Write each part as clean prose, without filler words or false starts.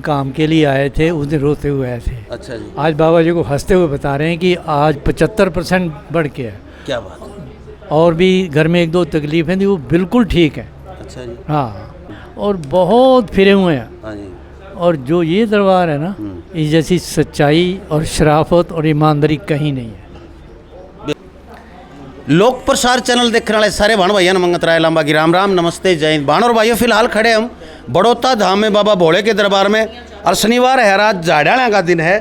काम के लिए आए थे उस दिन रोते हुए आए थे। अच्छा जी, आज बाबा जी को हंसते हुए बता रहे हैं कि आज 75% बढ़ के है, क्या बात है। और भी घर में एक दो तकलीफें थी वो बिल्कुल ठीक है। अच्छा जी, हाँ, और बहुत फिरे हुए हैं। हाँ जी, और जो ये दरबार है ना, इस जैसी सच्चाई और शराफत और ईमानदारी कहीं नहीं है। लोक प्रसार चैनल देखने वाले सारे भाण भाइयों ने मंगत राय लांबा की राम राम, नमस्ते, जय हिंद। भाण और भाइयों, फिलहाल खड़े हम बड़ौता धाम में बाबा भोले के दरबार में, और शनिवार है, रात जाड़ाना का दिन है।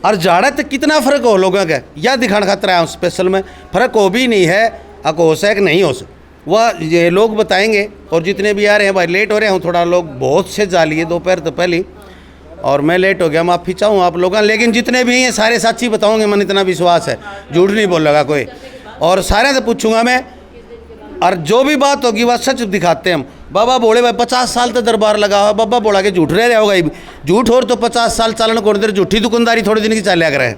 और जाड़ा तो कितना फ़र्क हो लोगों का, यह दिखाने खातर आया हूँ स्पेशल में। फ़र्क हो भी नहीं है, आपको हो सके नहीं हो सके वह ये लोग बताएंगे। और जितने भी आ रहे हैं भाई, लेट हो रहे हैं थोड़ा, लोग बहुत से जा लिए दोपहर तो पहले, और मैं लेट हो गया, माफ़ी चाहूँ आप लोगों, लेकिन जितने भी हैं सारे सच्ची बताऊँगे, मन इतना विश्वास है, झूठ नहीं बोलेगा कोई। और सारे से पूछूंगा मैं, और जो भी बात होगी वह सच दिखाते हैं हम। बाबा बोले भाई 50 साल तक दरबार लगा हुआ, बाबा बोला कि झूठ रह होगा, झूठ और तो 50 साल चलन को देर, झूठी दुकानदारी थोड़े दिन की चलिया करे।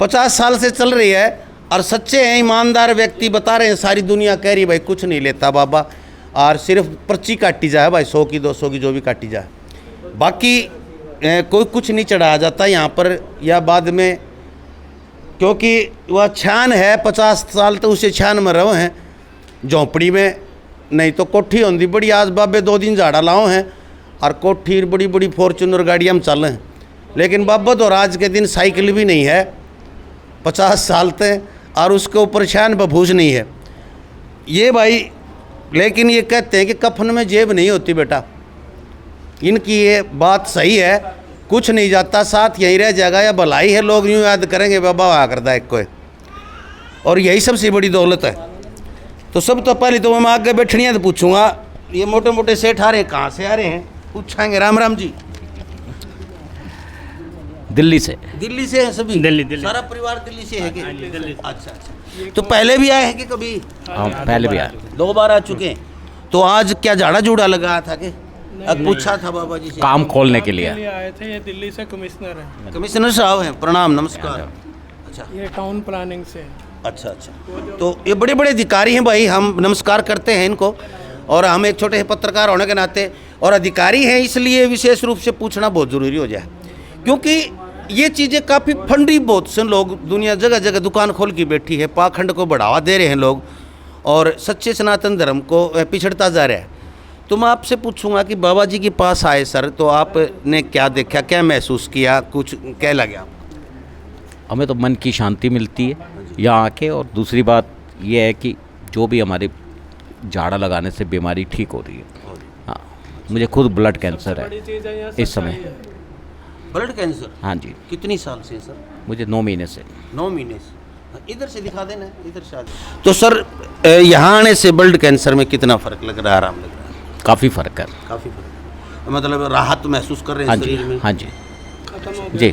50 साल से चल रही है, और सच्चे हैं, ईमानदार व्यक्ति बता रहे हैं। सारी दुनिया कह रही भाई कुछ नहीं लेता बाबा, और सिर्फ पर्ची काटी जाए भाई, 100 की 200 की जो भी काटी जाए, बाकी कोई कुछ नहीं चढ़ाया जाता यहाँ पर या बाद में, क्योंकि वह छान है। 50 साल तो उसे छान में रहो हैं झोंपड़ी में, नहीं तो कोठी होती बड़ी। आज बाबे 2 दिन झाड़ा लाओ हैं, और कोठी बड़ी बड़ी फॉर्चूनर गाड़ियाँ हम चल हैं, लेकिन बाबा तो आज के दिन साइकिल भी नहीं है 50 साल तक, और उसके ऊपर छान बभूज नहीं है ये भाई। लेकिन ये कहते हैं कि कफन में जेब नहीं होती बेटा, इनकी ये बात सही है, कुछ नहीं जाता, साथ यहीं रह जाएगा, या भलाई है, लोग यूँ याद करेंगे बाबा आ करता एक कोई, और यही सबसे बड़ी दौलत है। तो सब तो पहले तो मैं आगे बैठनी है तो पूछूंगा, ये मोटे मोटे सेठ आ रहे हैं, कहाँ से आ रहे हैं पूछेंगे। राम राम जी। दिल्ली से। दिल्ली से हैं सभी? दिल्ली। सारा परिवार दिल्ली से है कि? अच्छा अच्छा। तो पहले भी आए हैं कि कभी? हाँ, पहले भी आए, 2 बार आ चुके हैं। तो आज क्या झाड़ा जूड़ा लगाया था कि पूछा था बाबा जी से? काम खोलने के लिए आए थे। ये दिल्ली से कमिश्नर हैं। कमिश्नर साहब हैं, प्रणाम नमस्कार। अच्छा, ये टाउन प्लानिंग से। अच्छा अच्छा। तो ये बड़े बड़े अधिकारी हैं भाई, हम नमस्कार करते हैं इनको, और हम एक छोटे पत्रकार होने के नाते और अधिकारी हैं, इसलिए विशेष रूप से पूछना बहुत ज़रूरी हो जाए, क्योंकि ये चीज़ें काफ़ी फंडी, बहुत से लोग दुनिया जगह जगह दुकान खोल के बैठी है, पाखंड को बढ़ावा दे रहे हैं लोग, और सच्चे सनातन धर्म को पिछड़ता जा रहा है। तो मैं आपसे पूछूंगा कि बाबा जी के पास आए सर, तो आपने क्या देखा, क्या महसूस किया, कुछ क्या लगा? हमें तो मन की शांति मिलती है यहाँ आके, और दूसरी बात ये है कि जो भी हमारे झाड़ा लगाने से बीमारी ठीक हो रही है। हाँ, मुझे खुद ब्लड कैंसर है इस समय। Blood cancer? हाँ जी। कितनी साल से सर? मुझे 9 महीने से। 9 महीने से। इधर से दिखा देना, इधर से। तो सर यहाँ आने से ब्लड कैंसर में कितना फ़र्क लग रहा है, आराम लग रहा है? काफ़ी फ़र्क है। काफ़ी फ़र्क, मतलब राहत महसूस कर रहे हैं शरीर में? हाँ जी। खत्म हो गया जी।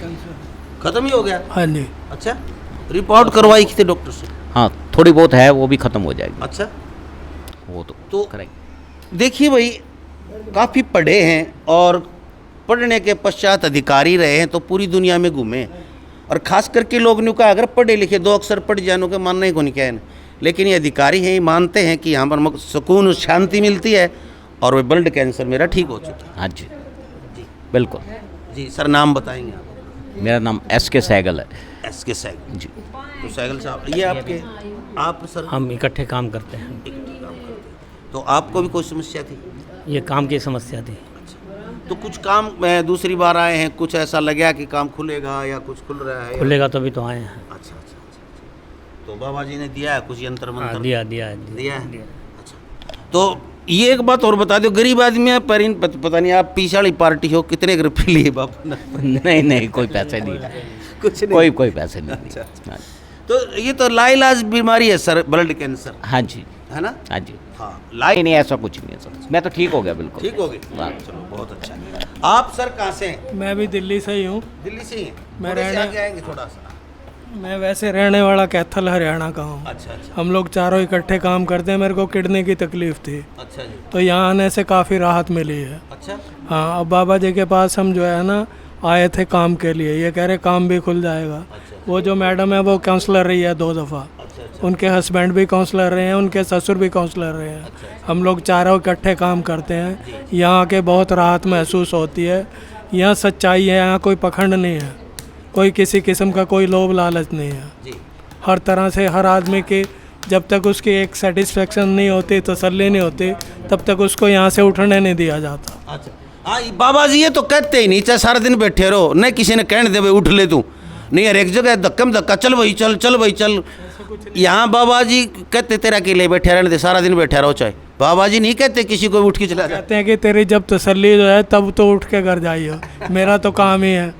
खत्म ही हो गया? हाँ जी। अच्छा, रिपोर्ट करवाई थी डॉक्टर से? हाँ, थोड़ी बहुत है, वो भी ख़त्म हो जाएगी। अच्छा, वो तो तो करेंगे। देखिए भाई, काफ़ी पढ़े हैं, और पढ़ने के पश्चात अधिकारी रहे हैं, तो पूरी दुनिया में घूमे, और ख़ास करके लोग ने कहा अगर पढ़े लिखे 2 अक्षर पढ़ जानो के मानने को नहीं कहना, लेकिन ये अधिकारी हैं, मानते हैं कि यहाँ पर सुकून शांति मिलती है, और वो ब्लड कैंसर मेरा ठीक हो चुका है। हाँ जी, बिल्कुल। जी सर, नाम बताएंगे आप? मेरा नाम SK सहगल है। SK सहगल जी। तो सहगल साहब, ये आपके, आप सर? हम इकट्ठे काम करते हैं। इकट्ठे काम करते हैं। तो आपको भी कोई समस्या थी? ये काम की समस्या थी। तो कुछ काम दूसरी बार आए हैं, कुछ ऐसा लगा कि काम खुलेगा या कुछ खुल रहा है? खुलेगा तो भी तो आए हैं। अच्छा अच्छा अच्छा। तो बाबा जी ने दिया है कुछ यंत्र हाँ, मंत्र? दिया है। अच्छा, तो ये एक बात और बता दो, गरीब आदमी है, पर इन पता नहीं आप पीछे वाली पार्टी हो, कितने रुपये लिए बापू ने? नहीं, कोई पैसे नहीं, कुछ नहीं, कोई पैसे नहीं। अच्छा, अच्छा। तो ये तो लाइलाज बीमारी है सर, ब्लड कैंसर, हाँ जी, है ना? हाँ जी। हाँ, नहीं, ऐसा कुछ नहीं है सर, मैं तो ठीक हो गया बिल्कुल। ठीक हो गए? हाँ। चलो बहुत अच्छा। आप सर कहाँ से हैं? मैं भी दिल्ली से ही हूँ। दिल्ली से ही हैं? मैं थोड़े से रहने- आगे आएंगे थोड़ा सा। मैं वैसे रहने वाला कैथल हरियाणा का हूँ। अच्छा अच्छा हम लोग चारों इकट्ठे काम करते हैं। मेरे को किडनी की तकलीफ थी, अच्छा जी। तो यहाँ आने से काफ़ी राहत मिली है। अच्छा हाँ, अब बाबा जी के पास हम जो है ना आए थे काम के लिए, ये कह रहे काम भी खुल जाएगा। वो जो मैडम है वो काउंसलर रही है 2 दफ़ा, उनके हस्बैंड भी काउंसलर रहे हैं, उनके ससुर भी काउंसलर रहे हैं। हम लोग चारों इकट्ठे काम करते हैं। यहाँ के बहुत राहत महसूस होती है। यहाँ सच्चाई है, यहाँ कोई पखंड नहीं है, कोई किसी किस्म का कोई लोभ लालच नहीं है। जी हर तरह से हर आदमी की जब तक उसकी एक सेटिस्फेक्शन नहीं होती, तसल्ली नहीं होती, तब तक उसको यहाँ से उठने नहीं दिया जाता। अच्छा हाँ बाबा जी ये तो कहते ही नहीं, चाहे सारा दिन बैठे रहो, नहीं किसी ने कहने दे भाई उठ ले तू, नहीं हर एक जगह धक्कम धक्का, चल भाई चल, चल भाई चल। यहाँ बाबा जी कहते तेरा के लिए बैठे रहने दे, सारा दिन बैठे रहो चाहे। बाबा जी नहीं कहते किसी को उठ के चला जा। कहते हैं कि तेरी जब तसल्ली जो है तब तो उठ के घर जाइए, मेरा तो काम ही है।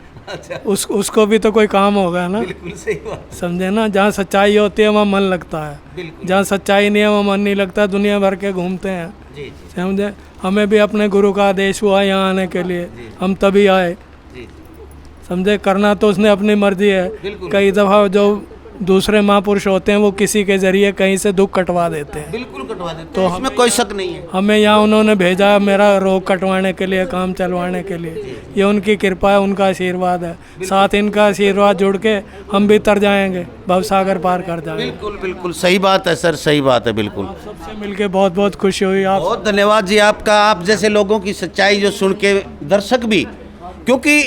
उसको भी तो कोई काम होगा ना, बिल्कुल सही बात। समझे ना। जहाँ सच्चाई होती है वहाँ मन लगता है, जहाँ सच्चाई नहीं है वहाँ मन नहीं लगता, दुनिया भर के घूमते हैं। जी समझे। हमें भी अपने गुरु का आदेश हुआ यहाँ आने के लिए, हम तभी आए। जी समझे। करना तो उसने अपनी मर्जी है। कई दफ़ा जो दूसरे महापुरुष होते हैं वो किसी के ज़रिए कहीं से दुख कटवा देते हैं, बिल्कुल कटवा देते हैं, इसमें कोई शक नहीं है। हमें यहाँ उन्होंने भेजा मेरा रोग कटवाने के लिए, काम चलवाने के लिए। ये उनकी कृपा है, उनका आशीर्वाद है। साथ इनका आशीर्वाद जुड़ के हम भी तर जाएंगे, भवसागर पार कर जाएंगे। बिल्कुल बिल्कुल सही बात है सर, सही बात है बिल्कुल। सबसे मिलके बहुत बहुत खुशी हुई। आप बहुत धन्यवाद जी आपका। आप जैसे लोगों की सच्चाई जो सुन के दर्शक भी, क्योंकि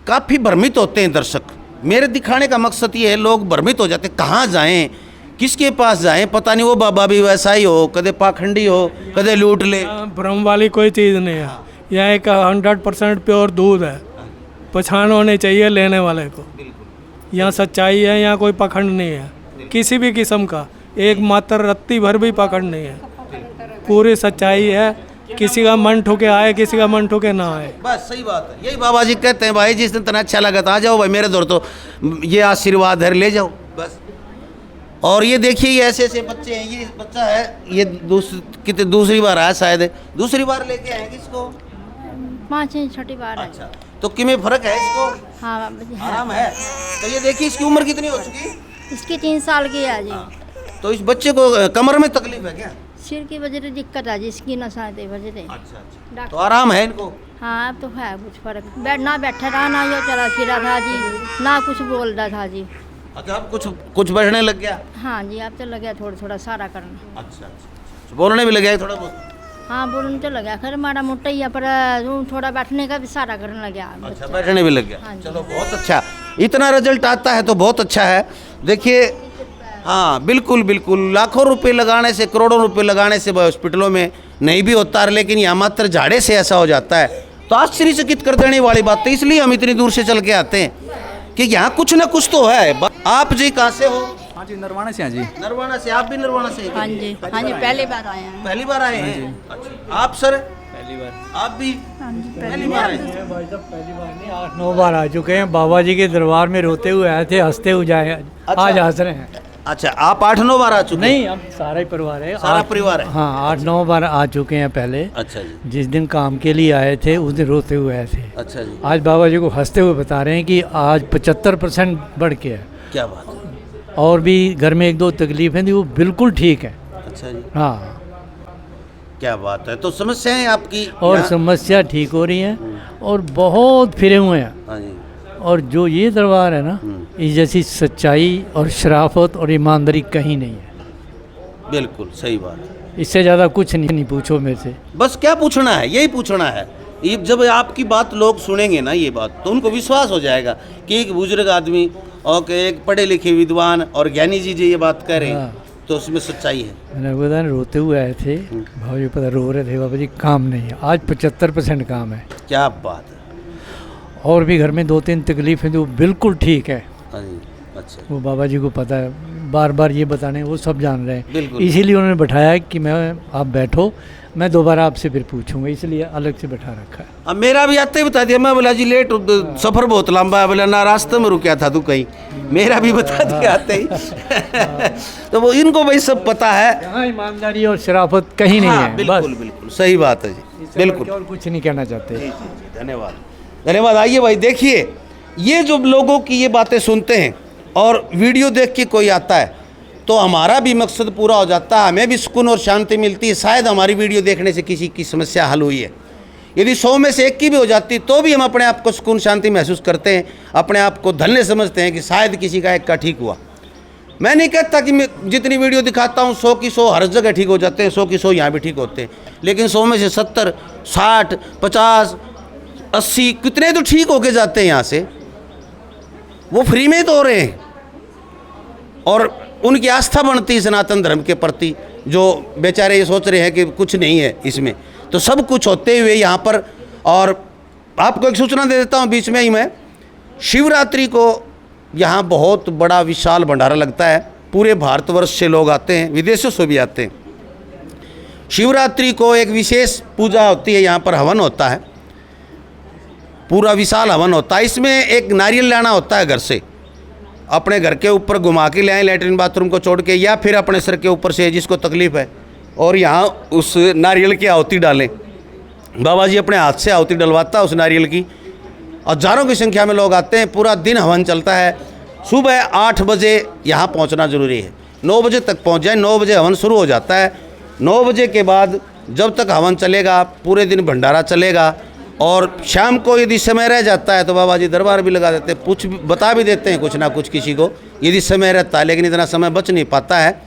काफ़ी भ्रमित होते हैं दर्शक, मेरे दिखाने का मकसद ये है, लोग भ्रमित हो जाते कहाँ जाएं, किसके पास जाएं, पता नहीं वो बाबा भी वैसा ही हो, कदे पाखंडी हो, कदे लूट ले। भ्रम वाली कोई चीज़ नहीं है। यह एक 100% प्योर दूध है, पहचान होनी चाहिए लेने वाले को। यहाँ सच्चाई है, यहाँ कोई पखंड नहीं है किसी भी किस्म का, एक मात्र रत्ती भर भी पखंड नहीं है, पूरी सच्चाई है। किसी का मन ठुके आए, किसी का मन ठुके ना आए। बस सही बात है, यही बाबा जी कहते हैं भाई जिस दिन तना अच्छा लगा था आ जाओ भाई मेरे दौर, तो ये आशीर्वाद है ले जाओ बस। और ये देखिए ये ऐसे ऐसे बच्चे हैं, ये बच्चा है ये कितने दूसरी बार आया, शायद दूसरी बार लेके आएंगे इसको, 5 छठी बार है। अच्छा तो किमें फर्क है इसको? हाँ है। आराम है। तो ये देखिए इसकी उम्र कितनी हो चुकी? इसकी 3 साल की है जी। तो इस बच्चे को कमर में तकलीफ है क्या? सिर की वजह से दिक्कत है जी, इसकी नसा की वजह से। अच्छा तो आराम है इनको? हाँ अब तो है कुछ फर्क, ना बैठा रहा, ना ये चला फिरा था जी, ना कुछ बोल रहा था जी। अच्छा अब कुछ बढ़ने लग गया? हाँ जी अब तो लगा थोड़ा थोड़ा सारा करना। अच्छा बोलने भी लग गया थोड़ा बहुत? हाँ बोलने तो लगा, खैर माड़ा मोटा ही है, पर थोड़ा बैठने का भी सारा करने लग गया। अच्छा बैठने भी लग गया। हाँ जी। चलो बहुत अच्छा, इतना रिजल्ट आता है तो बहुत अच्छा है। देखिए हाँ बिल्कुल बिल्कुल, लाखों रुपए लगाने से, करोड़ों रुपए लगाने से हॉस्पिटलों में नहीं भी होता है, लेकिन यहाँ मात्र झाड़े से ऐसा हो जाता है तो आश्चर्यचकित कर देने वाली बात है। इसलिए हम इतनी दूर से चल के आते हैं कि यहाँ कुछ ना कुछ तो है। आप जी कहाँ से हो? हाँ जी नरवाना से हैं जी। नरवाना से? आप भी नरवाना से? हाँ जी पहली बार आए हैं। पहली बार आए हैं? अच्छा आप सर? पहली बार। आप भी पहली बार आए हैं? भाई साहब पहली बार नहीं, 8-9 बार आ चुके हैं। बाबा जी के दरबार में रोते हुए आए थे, हंसते हुए जाए, आज हंस रहे हैं। अच्छा आप 8-9 बार आ चुके? नहीं हम सारा ही परिवार है, सारा परिवार है? हाँ 8-9 बार आ चुके हैं पहले। अच्छा जी। जिस दिन काम के लिए आए थे उस दिन रोते हुए आए थे। अच्छा जी। आज बाबा जी को हंसते हुए बता रहे हैं कि आज 75% बढ़ के है, क्या बात है। और भी घर में 1-2 तकलीफें थी वो बिल्कुल ठीक है। अच्छा जी हाँ क्या बात है। तो समस्याएं आपकी और यहाँ- समस्या ठीक हो रही है और बहुत फिरे हुए हैं। हाँ जी। और जो ये दरबार है ना, इस जैसी सच्चाई और शराफत और ईमानदारी कहीं नहीं है। बिल्कुल सही बात है। इससे ज़्यादा कुछ नहीं पूछो मेरे से। बस क्या पूछना है, यही पूछना है। ये जब आपकी बात लोग सुनेंगे ना ये बात, तो उनको विश्वास हो जाएगा कि एक बुजुर्ग आदमी और एक पढ़े लिखे विद्वान और ज्ञानी जी ये बात कह रहे हैं, हाँ। तो उसमें सच्चाई है। मैंने पता रोते हुए आए थे, भाव जी पता रो रहे थे, बाबा जी काम नहीं है। आज 75% काम है। क्या बात है। और भी घर में 2-3 तकलीफें तो बिल्कुल ठीक है। हाँ जी। अच्छा वो बाबा जी को पता है, बार बार ये बताने वो सब जान रहे हैं। बिल्कुल। इसीलिए उन्होंने बैठाया कि मैं आप बैठो, मैं दोबारा आपसे फिर पूछूंगा, इसलिए अलग से बैठा रखा है। अब मेरा भी आते ही बता दिया। मैं बोला जी लेट, सफ़र बहुत लंबा है। बोला ना रास्ते में रुका था तू कहीं, मेरा भी बता दिया आते ही। तो वो इनको भाई सब पता है। यहाँ ईमानदारी और शराफत कहीं नहीं हाँ, है। बिल्कुल बिल्कुल सही बात है जी, बिल्कुल। और कुछ नहीं कहना चाहते। जी, जी, धन्यवाद धन्यवाद। आइए भाई देखिए, ये जो लोगों की ये बातें सुनते हैं और वीडियो देख के कोई आता है तो हमारा भी मकसद पूरा हो जाता है, हमें भी सुकून और शांति मिलती है। शायद हमारी वीडियो देखने से किसी की समस्या हल हुई है। यदि 100 में से 1 की भी हो जाती तो भी हम अपने आप को सुकून शांति महसूस करते हैं, अपने आप को धन्य समझते हैं कि शायद किसी का 1 का ठीक हुआ। मैं नहीं कहता कि मैं जितनी वीडियो दिखाता हूँ 100 की 100 हर जगह ठीक हो जाते हैं, 100 की 100 यहाँ भी ठीक होते हैं, लेकिन 100 में से 70, 60, 50 80 कितने तो ठीक होके जाते हैं यहाँ से, वो फ्री में तो हो रहे हैं और उनकी आस्था बनती है सनातन धर्म के प्रति, जो बेचारे ये सोच रहे हैं कि कुछ नहीं है इसमें, तो सब कुछ होते हुए यहाँ पर। और आपको एक सूचना दे देता हूँ बीच में ही मैं, शिवरात्रि को यहाँ बहुत बड़ा विशाल भंडारा लगता है, पूरे भारतवर्ष से लोग आते हैं, विदेशों से भी आते हैं। शिवरात्रि को एक विशेष पूजा होती है, यहाँ पर हवन होता है, पूरा विशाल हवन होता है। इसमें एक नारियल लाना होता है घर से, अपने घर के ऊपर घुमा के ले आए लैट्रिन बाथरूम को छोड़ के, या फिर अपने सर के ऊपर से जिसको तकलीफ है, और यहाँ उस नारियल की आहुति डालें। बाबा जी अपने हाथ से आहुति डलवाता है उस नारियल की। हजारों की संख्या में लोग आते हैं, पूरा दिन हवन चलता है। सुबह 8 बजे यहाँ पहुँचना जरूरी है, 9 बजे तक पहुँच जाए। 9 बजे हवन शुरू हो जाता है, 9 बजे के बाद जब तक हवन चलेगा पूरे दिन भंडारा चलेगा। और शाम को यदि समय रह जाता है तो बाबा जी दरबार भी लगा देते हैं, कुछ बता भी देते हैं कुछ ना कुछ किसी को, यदि समय रहता है, लेकिन इतना समय बच नहीं पाता है।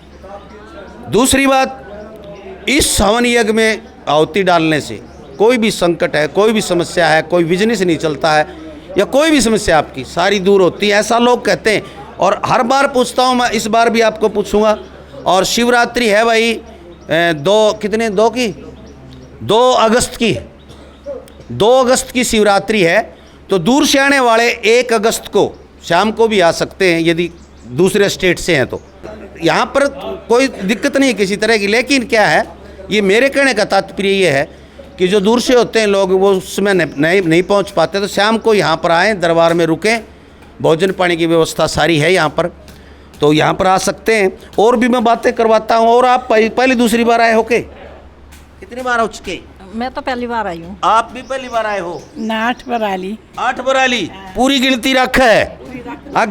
दूसरी बात, इस हवन यज्ञ में आहुति डालने से कोई भी संकट है, कोई भी समस्या है, कोई बिजनेस नहीं चलता है, या कोई भी समस्या आपकी सारी दूर होती है, ऐसा लोग कहते हैं। और हर बार पूछता हूँ मैं, इस बार भी आपको पूछूंगा। और शिवरात्रि है भाई 2 अगस्त की, 2 अगस्त की शिवरात्रि है। तो दूर से आने वाले 1 अगस्त को शाम को भी आ सकते हैं यदि दूसरे स्टेट से हैं तो, यहाँ पर कोई दिक्कत नहीं किसी तरह की। लेकिन क्या है, ये मेरे कहने का तात्पर्य ये है कि जो दूर से होते हैं लोग, वो उसमें नहीं पहुँच पाते, तो शाम को यहाँ पर आएँ, दरबार में रुकें, भोजन पानी की व्यवस्था सारी है यहाँ पर, तो यहाँ पर आ सकते हैं। और भी मैं बातें करवाता हूँ। और आप पहली दूसरी बार आए हो के कितनी बार हो चुके? मैं तो पहली बार आई हूँ। आप भी पहली बार आए हो? ना 8 बार आ ली। 8 बार आ ली, पूरी गिनती रखा है?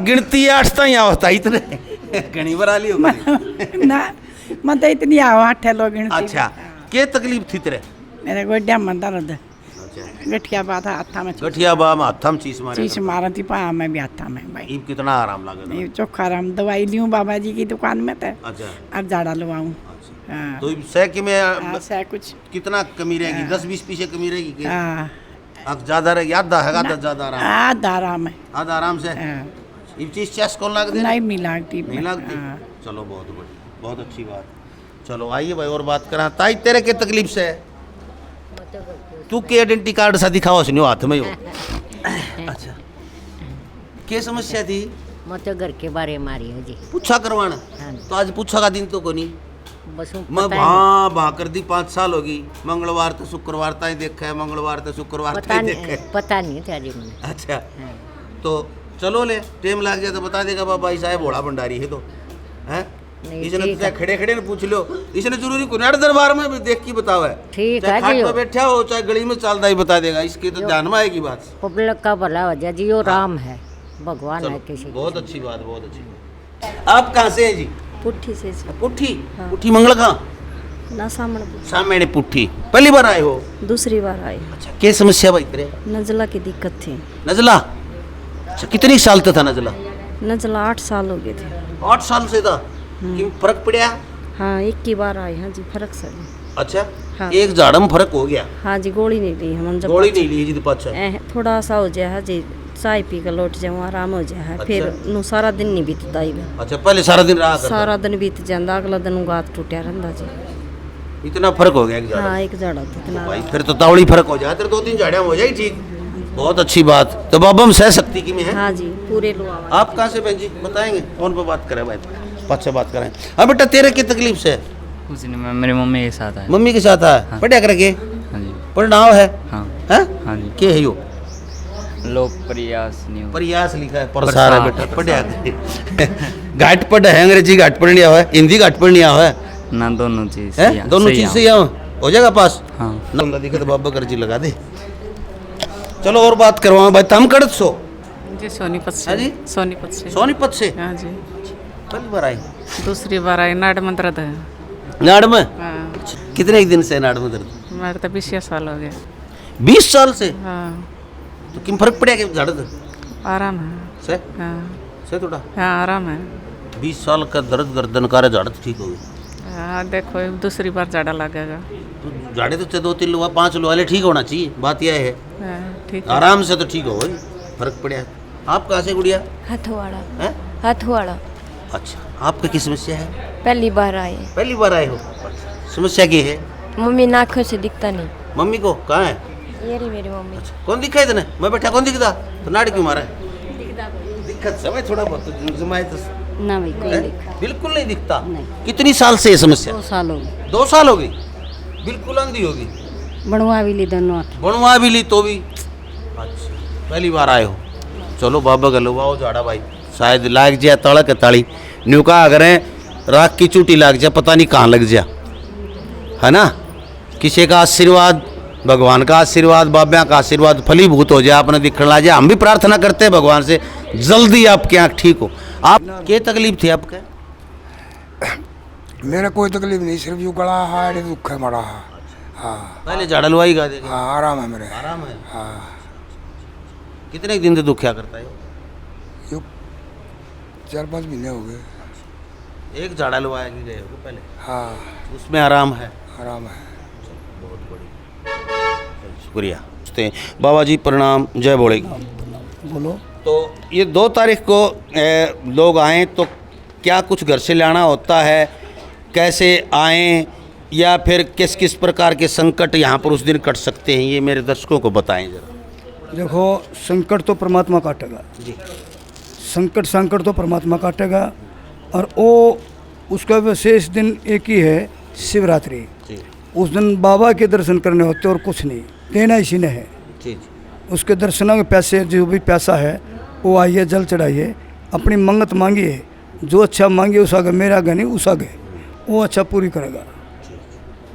गिनती 8 तक यहाँ होता है, इतने घनी बार आ ली हो? ना मैं तो इतनी आओ 8 लोग। अच्छा, क्या तकलीफ थी तेरे? मेरे गोड्या में दर्द, गठिया बात हाथा में, गठिया बा में हाथा में चीज मारा थी, पाया में भी हाथा में भाई। इब कितना आराम लगा? ये चोखा आराम, दवाई ली हूँ बाबा जी की दुकान में तो। अच्छा, अब झाड़ा लवाऊँ। हाँ। तो सह कि में कुछ कितना कमी रहेगी? 10-20 पीछे कमी रहेगी? हाँ, अब ज्यादा रह याद है तो ज्यादा आराम? आधा आराम है, आधा आराम से। इब चीज चेस कौन लगती? नहीं मिलाती, नहीं लगती। चलो बहुत बढ़िया, बहुत अच्छी बात। चलो आइए भाई और बात करा। ताई तेरे के तकलीफ से है? तू के आइडेंटिटी कार्ड सा दिखाओ सुनियो हाथ में हो। अच्छा, क्या समस्या थी? मैं घर के बारे में मारी है जी, पूछा करवाना। हाँ। तो आज पूछा का दिन तो को नहीं, बस मैं भाँ कर दी 5 साल होगी। मंगलवार तो शुक्रवार ताई देखा है, मंगलवार तो शुक्रवार ताई देखा है। पता नहीं था जी मुझे। अच्छा, तो चलो ले टाइम लग जाए तो बता देगा बाबा साहब भोला भंडारी है तो है। इसने तो खड़े खड़े ने पूछ लो, इसने जरूरी कुनाड़ दरबार में भी देख के बताओ है। ठीक है खाट जी, पे बैठा हो चाहे गली में चलता ही बता देगा, इसकी तो ध्यान में आएगी बात। पब्लिक का भला हो जाए जी, वो राम है, भगवान है किसी। बहुत अच्छी बात, बहुत अच्छी बात। आप कहाँ से हैं जी? पुट्ठी से पुट्ठी? पुट्ठी मंगल कहाँ? ना सामने पुट्ठी। पहली बार आए हो? दूसरी बार आई। अच्छा, क्या समस्या भाई तेरे? नजला की दिक्कत थी। नजला? अच्छा, कितनी साल तक था नजला? नजला 8 साल हो गए थे। 8 साल से था? कि फर्क पड़ा? हाँ, 1 की बार आई। हाँ जी, फर्क सर। अच्छा, हाँ। एक झाड़ में फर्क हो गया? हाँ जी, गोली नहीं ली हम जब गोली नहीं ली जी? पाछा थोड़ा सा हो जाए जी, चाय पी कर लौट जाऊँ, आराम हो जाए। फिर नु सारा दिन नहीं बीतता ही। अच्छा, पहले सारा दिन रहा करता? सारा दिन बीत जाता, अगला दिन गात टूटिया रहता जी। इतना फर्क हो गया एक झाड़ा? हाँ, एक झाड़ा इतना। भाई फिर तो तावड़ी फर्क हो जाए, तेरे 2-3 झाड़ियाँ हो जाए ठीक। बहुत अच्छी बात। तो बाबा हम सह सकती की में है? हाँ जी, पूरे लो। आप कहाँ से बहन जी बताएंगे? फोन पे बात करें भाई, पास से बात करें। अब बेटा तेरे की तकलीफ से? कुछ नहीं, मेरी मम्मी के साथ है। मम्मी के साथ है? हाँ। पढ़िया करके? हाँ जी। पढ़नाव है? हाँ। है? हाँ जी। क्या है यो? लोक प्रयास नहीं हो। प्रयास लिखा है, प्रसार है बेटा, पढ़िया। घाट पढ़ है, अंग्रेजी घाट पढ़ लिया है, हिंदी घाट पढ़ लिया है ना, दोनों चीज है? दोनों चीज से यहाँ हो जाएगा पास? हाँ। ना दिखे तो बाबा कर जी लगा दे। चलो और बात करवाओ भाई, थम कड़त सो जी। सोनीपत से। हाँ जी, सोनीपत से। सोनीपत से? हाँ जी। पहली बार आई? दूसरी बार आई। नाड़ में दर्द है। नाड़ में? हाँ। कितने एक दिन से नाड़ में दर्द? मेरे तो 20 साल हो गए। 20 साल से? हाँ। तो किम फर्क पड़ा कि दर्द आराम है से? हाँ। से थोड़ा? हाँ, आराम है। 20 साल का दर्द गर्दन का झाड़ ठीक हो गया? हाँ, देखो दूसरी बार झाड़ा लगेगा। तो झाड़े तो 2-3 लोग 5 लोग वाले ठीक होना चाहिए, बात यह है। हाँ, ठीक है। आराम से तो ठीक हो भाई, फर्क पड़ा है। आप कहाँ से गुड़िया? हथवाड़ा। हैं? हथवाड़ा। अच्छा, आपका क्या समस्या है? पहली बार आए। पहली बार आए हो? समस्या क्या है? मम्मी नाखों से दिखता नहीं। मम्मी को कहाँ है? ये रही मेरी मम्मी। कौन दिखा इतने? मैं बैठा कौन दिखता? तो नाड़ क्यों मारा है? दिक्कत समय थोड़ा बहुत जमाए तो ना भाई कोई है? दिखा बिल्कुल नहीं दिखता। नहीं। कितनी साल से ये समस्या? 2 साल हो गए 2 साल हो गई। बिल्कुल अंधी होगी। बनवा भी ली दोनों आँख। बनवा भी ली तो भी। अच्छा, पहली बार आए हो? चलो बाबा गलो आओ झाड़ा भाई, शायद लाग जाए तड़क ताली न्यू का अगर राख की चूटी लाग जाए, पता नहीं कहाँ लग जाए, है ना। किसी का आशीर्वाद, भगवान का आशीर्वाद, बाब्या का आशीर्वाद फलीभूत हो जाए, आपने दिखने ला जाए। हम भी प्रार्थना करते हैं भगवान से जल्दी आपकी आँख ठीक हो। आप क्या तकलीफ थी आपका? मेरा कोई तकलीफ नहीं, सिर्फ यूँ गला हाथ दुख है बड़ा। हाँ पहले झाड़ा लुआई गा देगा। हाँ आराम है मेरे। आराम है। हाँ कितने दिन से दुख क्या करता है? यूँ 4-5 महीने हो गए। एक झाड़ा लुआया के गए हो पहले? हाँ उसमें आराम है? आराम है। बहुत बढ़िया, शुक्रिया। बाबा जी प्रणाम, जय बोले। बोलो। तो ये 2 तारीख को लोग आए तो क्या कुछ घर से लाना होता है, कैसे आएँ, या फिर किस किस प्रकार के संकट यहाँ पर उस दिन कट सकते हैं, ये मेरे दर्शकों को बताएं जरा। देखो, संकट तो परमात्मा काटेगा जी। संकट तो परमात्मा काटेगा। और वो उसका विशेष दिन एक ही है, शिवरात्रि। जी उस दिन बाबा के दर्शन करने होते और कुछ नहीं, देना इसी ने है। जी। उसके दर्शनों के पैसे, जो भी पैसा है वो आइए, जल चढ़ाइए, अपनी मंगत मांगिए, जो अच्छा मांगिए उस आगे, मेरा आगे नहीं उस आगे, वो अच्छा पूरी करेगा।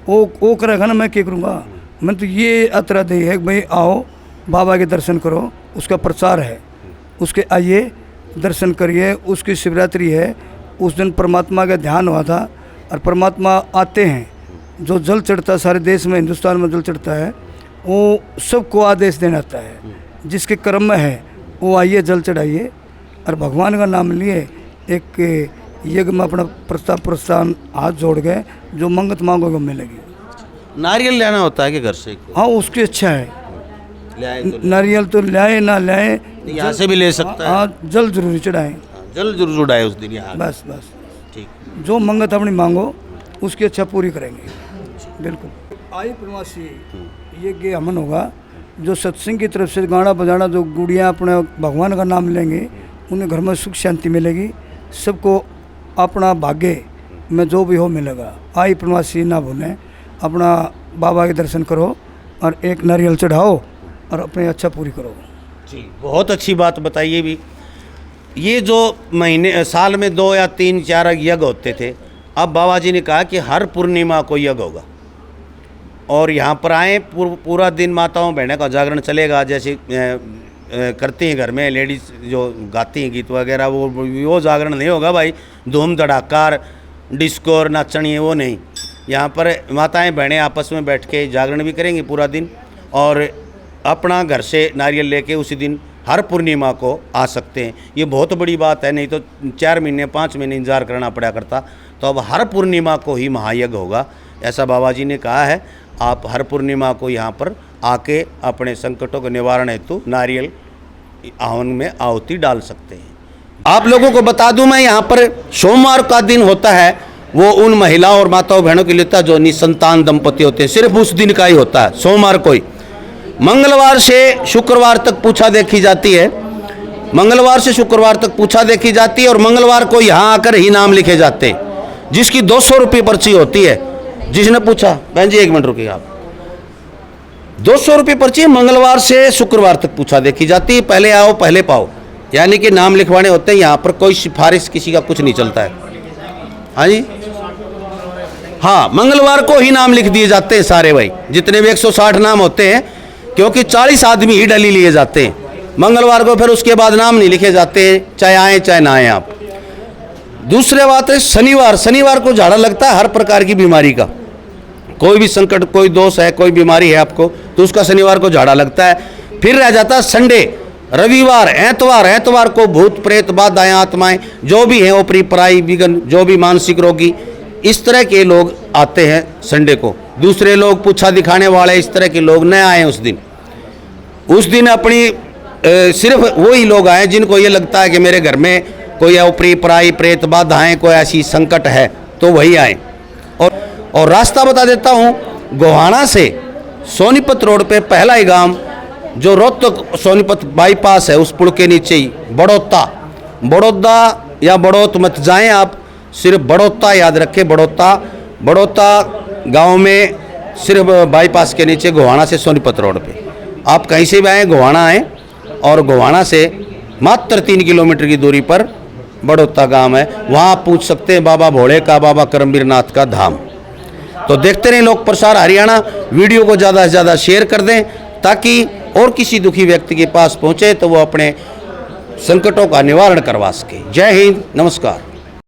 वो करेगा ना, मैं क्या करूँगा। मैं तो ये अतरा दे है कि भाई आओ बाबा के दर्शन करो, उसका प्रचार है, उसके आइए दर्शन करिए। उसकी शिवरात्रि है, उस दिन परमात्मा का ध्यान हुआ था, और परमात्मा आते हैं। जो जल चढ़ता है सारे देश में, हिंदुस्तान में जल चढ़ता है, वो सबको आदेश देना आता है, जिसके कर्म में है वो आइए जल चढ़ाइए, और भगवान का नाम लिए एक यज्ञ में अपना प्रस्तान हाथ जोड़ गए, जो मंगत मांगोगे मिलेगी। नारियल लेना होता है कि घर से? हाँ, उसकी अच्छा है। तो नारियल तो लाए ना लाए, यहाँ से भी ले सकता है। हाँ, जल जरूरी चढ़ाएं। जल जरूर उड़ाए उस दिन यहाँ। बस ठीक। जो मंगत अपनी मांगो उसकी अच्छा पूरी करेंगे। बिल्कुल। आई प्रवासी यज्ञ हमन होगा, जो सत्संग की तरफ से गाना बजाना, जो गुड़ियाँ अपने भगवान का नाम लेंगे, उन्हें घर में सुख शांति मिलेगी। सबको अपना भाग्य में जो भी हो मिलेगा। आई प्रवासी ना भूलें, अपना बाबा के दर्शन करो और एक नारियल चढ़ाओ और अपने अच्छा पूरी करो। जी, बहुत अच्छी बात बताइए भी। ये जो महीने साल में 2 या 3-4 यज्ञ होते थे, अब बाबा जी ने कहा कि हर पूर्णिमा को यज्ञ होगा, और यहाँ पर आए पूरा दिन माताओं बहनों का जागरण चलेगा। जैसे करती हैं घर में लेडीज़ जो गाती हैं गीत वगैरह, वो जागरण नहीं होगा भाई, धूम धड़ाकार डिस्को और नाचनी है वो नहीं। यहाँ पर माताएं बहनें आपस में बैठ के जागरण भी करेंगी पूरा दिन, और अपना घर से नारियल लेके उसी दिन हर पूर्णिमा को आ सकते हैं। ये बहुत बड़ी बात है, नहीं तो 4 महीने 5 महीने इंतजार करना पड़ा करता। तो अब हर पूर्णिमा को ही महायज्ञ होगा, ऐसा बाबा जी ने कहा है। आप हर पूर्णिमा को यहाँ पर आके अपने संकटों के निवारण हेतु नारियल हवन में आहुति डाल सकते हैं। आप लोगों को बता दूं, मैं यहाँ पर सोमवार का दिन होता है, वो उन महिलाओं और माताओं बहनों के लिए होता है जो निसंतान दंपति होते हैं, सिर्फ उस दिन का ही होता है, सोमवार को ही। मंगलवार से शुक्रवार तक पूछा देखी जाती है, मंगलवार से शुक्रवार तक पूछा देखी जाती है, और मंगलवार को यहाँ आकर ही नाम लिखे जाते हैं, जिसकी 200 रुपये पर्ची होती है। जिसने पूछा, बहन जी 1 मिनट रुकिए आप, 200 रुपये पर्ची मंगलवार से शुक्रवार तक पूछा देखी जाती है। पहले आओ पहले पाओ, यानी कि नाम लिखवाने होते हैं। यहाँ पर कोई सिफारिश किसी का कुछ नहीं चलता है। हाँ जी, हाँ, मंगलवार को ही नाम लिख दिए जाते हैं सारे भाई, जितने भी 160 नाम होते हैं, क्योंकि 40 आदमी ही डली लिए जाते हैं मंगलवार को, फिर उसके बाद नाम नहीं लिखे जाते हैं, चाहे आए चाहे ना आए आप। दूसरी बात है शनिवार को झाड़ा लगता है हर प्रकार की बीमारी का, कोई भी संकट, कोई दोष है, कोई बीमारी है आपको, तो उसका शनिवार को झाड़ा लगता है। फिर रह जाता है संडे, रविवार, एतवार को भूत प्रेत बाधाएं आत्माएं जो भी हैं, ऊपरी पराई विघन, जो भी मानसिक रोगी, इस तरह के लोग आते हैं संडे को, दूसरे लोग पूछा दिखाने वाले इस तरह के लोग न आए उस दिन अपनी सिर्फ वही लोग आए जिनको ये लगता है कि मेरे घर में कोई ऊपरी पराई प्रेत बाधाएं कोई ऐसी संकट है तो वही आए। और रास्ता बता देता हूँ, गोहाना से सोनीपत रोड पे पहला ही गांव जो रोहतक सोनीपत बाईपास है उस पुल के नीचे ही बड़ौदा या बड़ौत मत जाएं आप, सिर्फ बड़ौता याद रखें। बड़ौता गांव में सिर्फ बाईपास के नीचे गोहाना से सोनीपत रोड पे आप कहीं से भी आएँ गोहाना आएँ और गोहाना से मात्र 3 किलोमीटर की दूरी पर बड़ौता गांव है। वहाँ आप पूछ सकते हैं बाबा भोले का, बाबा करमवीर नाथ का धाम। तो देखते रहें लोक प्रसार हरियाणा। वीडियो को ज़्यादा से ज़्यादा शेयर कर दें ताकि और किसी दुखी व्यक्ति के पास पहुँचे तो वो अपने संकटों का निवारण करवा सके। जय हिंद, नमस्कार।